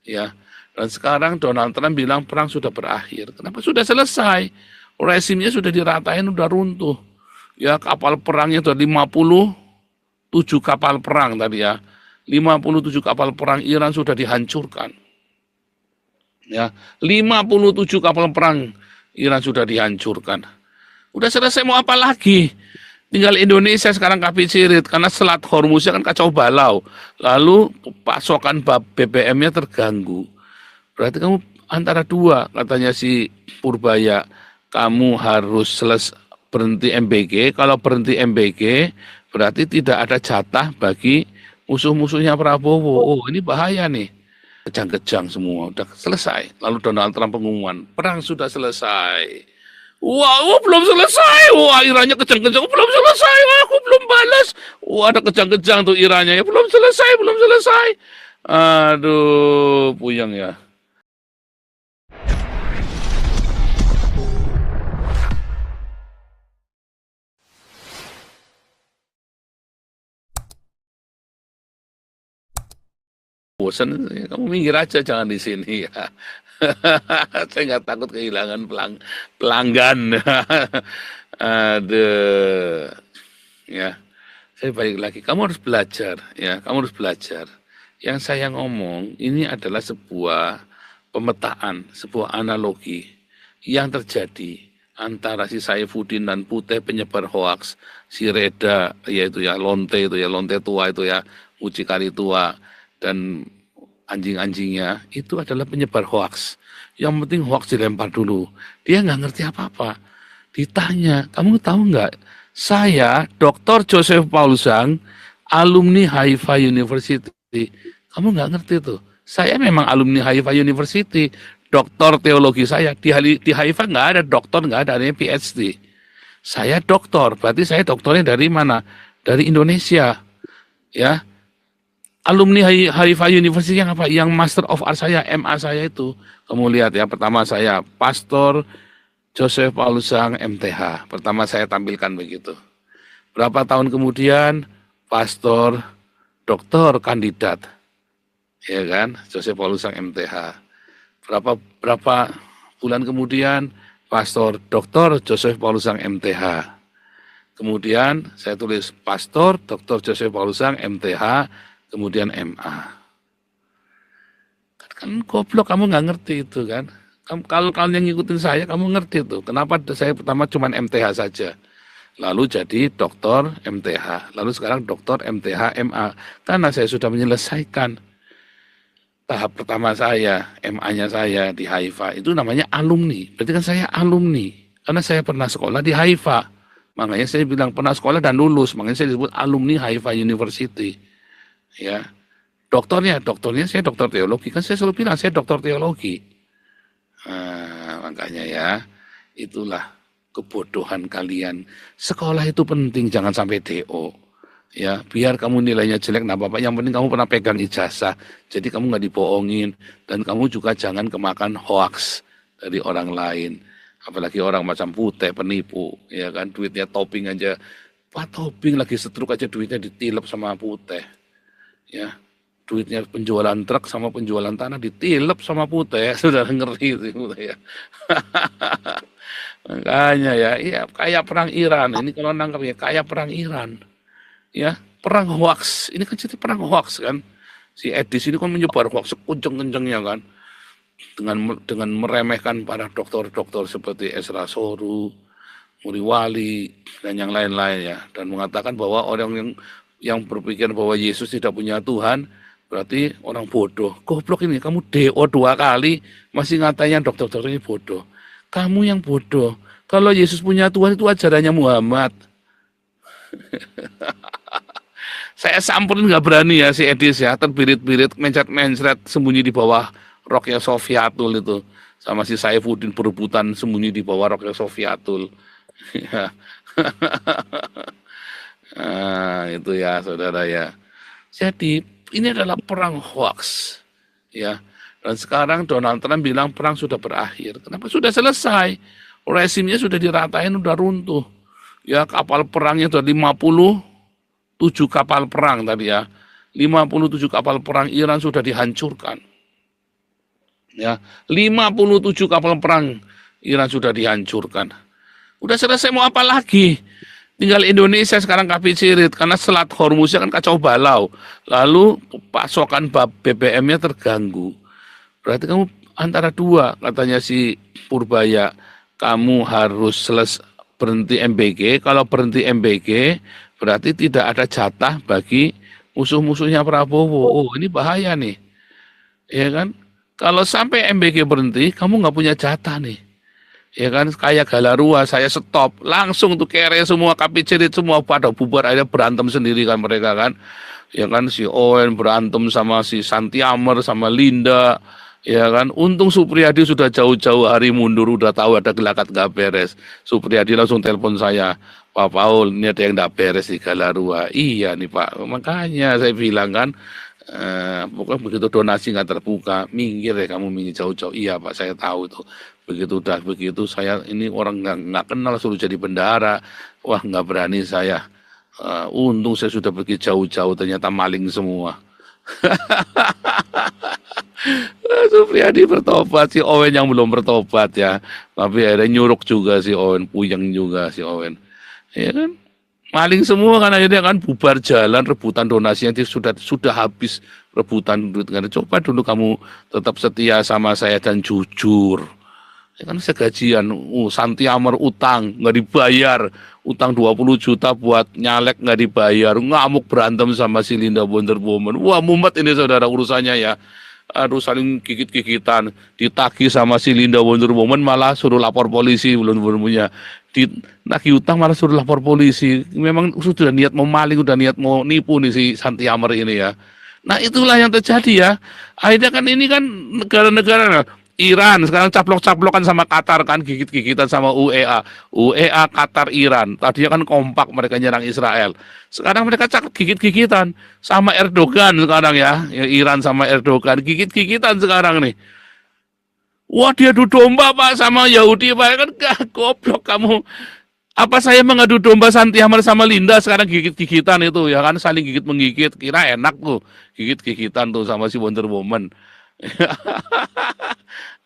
ya. Dan sekarang Donald Trump bilang perang sudah berakhir. Kenapa? Sudah selesai. Resimnya sudah diratain, sudah runtuh. Ya, kapal perangnya sudah 57 kapal perang tadi ya. 57 kapal perang Iran sudah dihancurkan. Ya, 57 kapal perang Iran sudah dihancurkan. Udah selesai, mau apa lagi? Tinggal Indonesia sekarang kapitsirit karena Selat Hormuznya kan kacau balau. Lalu pasokan BBM-nya terganggu. Berarti kamu antara dua, katanya si Purbaya, kamu harus berhenti MBG. Kalau berhenti MBG berarti tidak ada jatah bagi musuh-musuhnya Prabowo. Oh, ini bahaya nih. Kejang-kejang semua, udah selesai. Lalu Donald Trump pengumuman, perang sudah selesai. Wah, belum selesai. Wah, Irannya kejang-kejang, belum selesai. Wah, aku belum balas. Wah, ada kejang-kejang tuh Irannya, ya belum selesai, belum selesai. Aduh, puyeng ya. Bosan, kamu minggir aja, jangan di sini ya. Saya nggak takut kehilangan pelanggan. Aduh, ya. Saya balik lagi. Kamu harus belajar, ya. Kamu harus belajar. Yang saya ngomong ini adalah sebuah pemetaan, sebuah analogi yang terjadi antara si Saifuddin dan Putih penyebar hoaks, si Reda, yaitu ya Lonte itu ya, Lonte tua itu ya, mucikari tua, dan anjing-anjingnya itu adalah penyebar hoaks. Yang penting hoaks dilempar dulu. Dia nggak ngerti apa-apa. Ditanya, kamu tahu nggak? Saya, Dr. Joseph Paulusang, alumni Haifa University. Kamu nggak ngerti tuh. Saya memang alumni Haifa University. Doktor teologi saya di Haifa nggak ada doktor, nggak ada PhD. Saya doktor, berarti saya doktornya dari mana? Dari Indonesia, ya. Alumni Haifa University yang apa? Yang Master of Arts saya, MA saya itu. Kamu lihat ya, pertama saya Pastor Joseph Paulusang MTH. Pertama saya tampilkan begitu. Berapa tahun kemudian Pastor Doktor Kandidat, ya kan? Joseph Paulusang MTH. Berapa bulan kemudian Pastor Doktor Joseph Paulusang MTH. Kemudian saya tulis Pastor Dr. Joseph Paulusang MTH, kemudian MA. Kan goblok, kamu nggak ngerti itu kan. Kalau kalian yang ngikutin saya, kamu ngerti tuh. Kenapa saya pertama cuma MTH saja. Lalu jadi doktor MTH. Lalu sekarang doktor MTH MA. Karena saya sudah menyelesaikan tahap pertama saya, MA-nya saya di Haifa. Itu namanya alumni. Berarti kan saya alumni. Karena saya pernah sekolah di Haifa. Makanya saya bilang pernah sekolah dan lulus. Makanya saya disebut alumni Haifa University. Ya, doktornya saya doktor teologi. Kan saya selalu bilang saya doktor teologi. Nah, makanya ya, itulah kebodohan kalian. Sekolah itu penting, jangan sampai DO. Ya, biar kamu nilainya jelek, nah Bapak, yang penting kamu pernah pegang ijazah. Jadi kamu nggak dibohongin. Dan kamu juga jangan kemakan hoaks dari orang lain. Apalagi orang macam Putih, penipu. Ya kan, duitnya topping aja. Pak topping lagi setruk aja duitnya ditilep sama Putih. Ya, duitnya penjualan truk sama penjualan tanah ditilep sama Putih. Sudah ngeri itu Putih ya. Makanya ya, iya kayak perang Iran. Ini kalau nangkep ya kayak perang Iran. Ya, perang hoaks. Ini kan jadi perang hoaks kan. Si Edis ini kan menyebar hoaks sekunceng-kencengnya kan. Dengan meremehkan para dokter-dokter seperti Esra Soru, Muri Wali, dan yang lain-lain ya. Dan mengatakan bahwa orang yang berpikir bahwa Yesus tidak punya Tuhan, berarti orang bodoh. Goblok ini, kamu DO 2 kali, masih ngatanya dokter-dokter ini bodoh. Kamu yang bodoh. Kalau Yesus punya Tuhan itu ajarannya Muhammad. Saya samperin nggak berani ya si Edis ya, terbirit-birit, mencret-mencret, sembunyi di bawah roknya Sofiatul itu. Sama si Saifuddin berebutan sembunyi di bawah roknya Sofiatul. Nah, itu ya saudara ya. Jadi ini adalah perang hoax. Ya. Dan sekarang Donald Trump bilang perang sudah berakhir. Kenapa? Sudah selesai. Resimnya sudah diratain, sudah runtuh. Ya, kapal perangnya sudah 57 kapal perang tadi ya. 57 kapal perang Iran sudah dihancurkan. Ya, 57 kapal perang Iran sudah dihancurkan. Udah selesai mau apa lagi? Tinggal Indonesia sekarang kapikirit karena Selat Hormuznya kan kacau balau. Lalu pasokan BBM-nya terganggu. Berarti kamu antara dua, katanya si Purbaya, kamu harus berhenti MBG. Kalau berhenti MBG, berarti tidak ada jatah bagi musuh-musuhnya Prabowo. Oh, ini bahaya nih, ya kan? Kalau sampai MBG berhenti, kamu nggak punya jatah nih, ya kan? Kayak Galarua, saya stop, langsung tuh kere semua, kapicerit semua pada bubar, akhirnya berantem sendiri kan mereka kan, ya kan? Si Owen berantem sama si Santiamer sama Linda, ya kan? Untung Supriyadi sudah jauh-jauh hari mundur, udah tahu ada gelagat gak beres. Supriyadi langsung telepon saya, Pak Paul, ini ada yang gak beres di Galarua. Iya nih Pak, makanya saya bilang kan, pokoknya begitu donasi nggak terbuka, minggir ya kamu, minggir jauh-jauh. Iya Pak, saya tahu itu. Begitu udah begitu, saya ini orang nggak kenal suruh jadi bendahara, wah nggak berani saya. Untung saya sudah pergi jauh-jauh, ternyata maling semua. Supriyadi bertobat, si Owen yang belum bertobat ya. Tapi akhirnya nyuruk juga si Owen, puyeng juga si Owen. Ya kan? Maling semua kan akhirnya kan bubar jalan rebutan donasi yang sudah habis rebutan duit kan. Coba dulu kamu tetap setia sama saya dan jujur. Ya kan segajian, Santi Amar utang nggak dibayar, utang 20 juta buat nyalek nggak dibayar, ngamuk berantem sama si Linda Wonder Woman. Wah mumet ini saudara urusannya ya. Aduh saling gigit-gigitan, ditagih sama si Linda Wonder Woman malah suruh lapor polisi, belum punya nagih utang malah suruh lapor polisi. Memang sudah niat mau maling, udah niat mau nipu nih si Santi Amar ini ya. Nah itulah yang terjadi ya. Akhirnya kan ini kan negara-negara Iran sekarang caplok-caplokan sama Qatar kan, gigit-gigitan sama UEA, UEA Qatar Iran. Tadinya kan kompak mereka nyerang Israel. Sekarang mereka gigit-gigitan sama Erdogan sekarang ya, Iran sama Erdogan gigit-gigitan sekarang nih. Wah dia adu domba Pak sama Yahudi Pak, kan gak goblok kamu. Apa saya mengadu domba Santi Amar sama Linda sekarang gigit-gigitan itu ya kan, saling gigit menggigit, kira enak tuh gigit-gigitan tuh sama si Wonder Woman.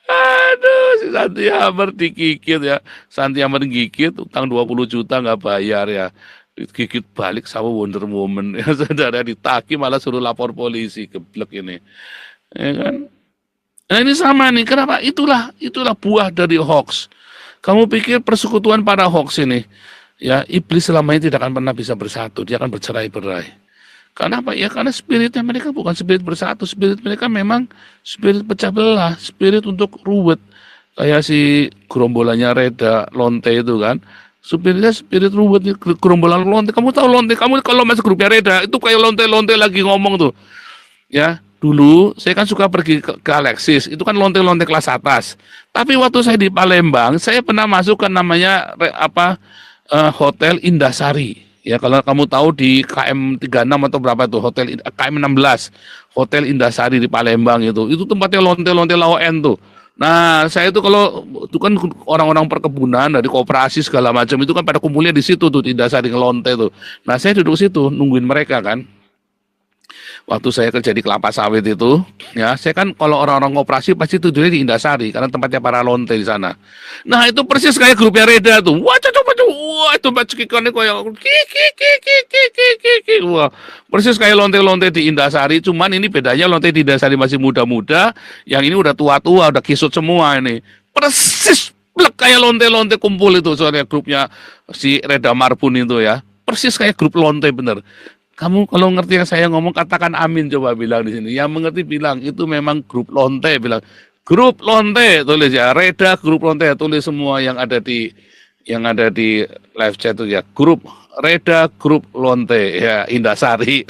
Aduh, si Santi Amar digigit ya. Santi Amar gigit, utang 20 juta nggak bayar ya. Digigit balik sama Wonder Woman. Ya, saudara ditagih malah suruh lapor polisi. Geblek ini. Ya kan? Nah ini sama nih, kenapa? Itulah buah dari hoax. Kamu pikir persekutuan para hoax ini, ya iblis selama ini tidak akan pernah bisa bersatu, dia akan bercerai-berai. Karena apa? Ya karena spiritnya mereka bukan spirit bersatu, spirit mereka memang spirit pecah belah, spirit untuk ruwet. Kayak si gerombolannya Reda Lonte itu kan, spiritnya spirit ruwet, gerombolan Lonte. Kamu tahu Lonte, kamu kalau masuk grupnya Reda itu kayak Lonte lagi ngomong tuh. Ya, dulu saya kan suka pergi ke Alexis, itu kan lonte-lonte kelas atas. Tapi waktu saya di Palembang, saya pernah masuk ke namanya Hotel Indasari. Ya, kalau kamu tahu di KM 36 atau berapa itu Hotel KM 16, Hotel Indasari di Palembang itu tempatnya lonte-lonte lawan tuh. Nah, saya itu kalau itu kan orang-orang perkebunan dari koperasi segala macam itu kan pada kumpulnya di situ tuh di Indasari ngelonte tuh. Nah, saya duduk situ nungguin mereka kan. Waktu saya kerja di kelapa sawit itu, ya saya kan kalau orang-orang operasi pasti tidurnya di Indasari karena tempatnya para lonte di sana. Nah itu persis kayak grupnya Reda tuh. Wah coba wah itu bacikikannya kayak wah persis kayak lonte-lonte di Indasari. Cuman ini bedanya lonte di Indasari masih muda-muda, yang ini udah tua-tua, udah kisut semua ini. Persis blek kayak lonte-lonte kumpul itu soalnya grupnya si Reda Marbun itu ya. Persis kayak grup lonte bener. Kamu kalau ngerti yang saya ngomong katakan amin, coba bilang di sini. Yang mengerti bilang itu memang grup lonte, bilang grup lonte, tulis ya. Reda grup lonte, tulis semua yang ada di live chat itu ya. Grup Reda grup lonte ya, Indasari.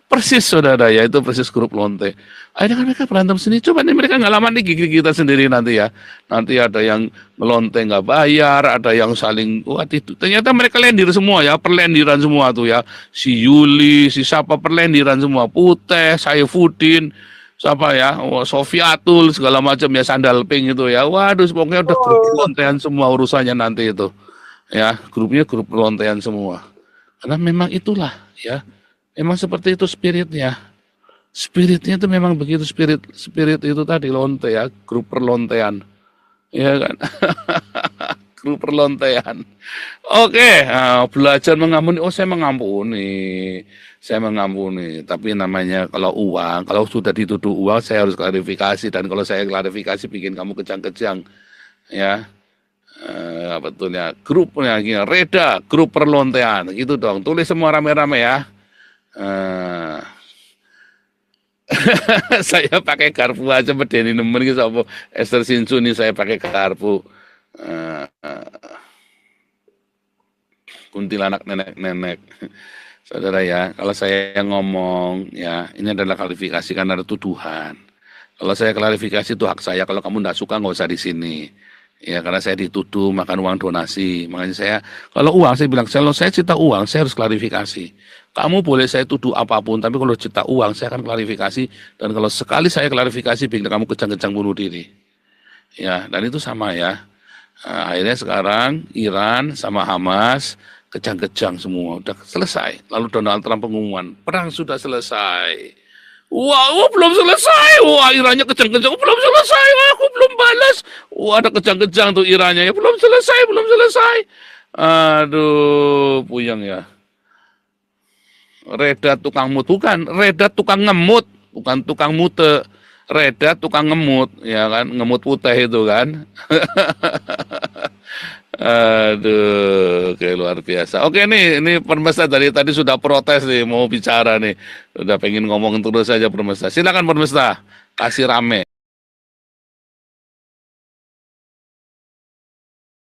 Persis saudara ya, itu persis grup lonte. Akhirnya kan mereka berantem sendiri. Coba nih mereka nggak lama nih gigit kita sendiri nanti ya. Nanti ada yang melonte nggak bayar, ada yang saling wah itu. Ternyata mereka lendir semua ya, perlendiran semua tuh ya. Si Yuli, si siapa perlendiran semua. Putih, Saifuddin, siapa ya, Sofiatul segala macam ya, Sandal Pink itu ya. Waduh, pokoknya udah grup lontean semua urusannya nanti itu. Ya, grupnya grup lontean semua. Karena memang itulah ya. Memang seperti itu spiritnya. Spiritnya itu memang begitu, spirit spirit itu tadi lonte ya, grup perlontean, ya kan? Grup perlontean. Oke, belajar mengampuni. Oh, saya mengampuni. Tapi namanya kalau uang, kalau sudah dituduh uang, saya harus klarifikasi. Dan kalau saya klarifikasi, bikin kamu kejang-kejang, ya. Betulnya grupnya gini, Reda, grup perlontean, gitu dong. Tulis semua rame-rame ya. Eh, saya pakai karpu aja medeni nemen gitu apa Esther Sinsu ini saya pakai karpu. Eh, Kuntilanak nenek-nenek. Saudara ya, kalau saya yang ngomong ya, ini adalah klarifikasi karena ada tuduhan. Kalau saya klarifikasi itu hak saya. Kalau kamu tidak suka nggak usah di sini. Ya karena saya dituduh makan uang donasi. Makanya saya kalau uang saya bilang kalau saya cerita uang saya harus klarifikasi. Kamu boleh saya tuduh apapun, tapi kalau cerita uang saya akan klarifikasi. Dan kalau sekali saya klarifikasi bikin kamu kejang-kejang bunuh diri. Ya dan itu sama ya. Akhirnya sekarang Iran sama Hamas kejang-kejang semua udah selesai. Lalu Donald Trump pengumuman perang sudah selesai. Wah, belum selesai. Wah, Irannya kejang-kejang. Belum selesai. Wah, aku belum balas. Wah, ada kejang-kejang tuh Irannya. Ya, belum selesai, belum selesai. Aduh, puyeng ya. Reda tukang mut. Bukan, Reda tukang ngemut. Bukan tukang mute. Reda tukang ngemut. Ya kan, ngemut putih itu kan. Aduh, kayak luar biasa. Oke nih, ini Permesta dari tadi sudah protes nih, mau bicara nih. Udah pengen ngomong terus saja Permesta. Silakan Permesta, kasih rame.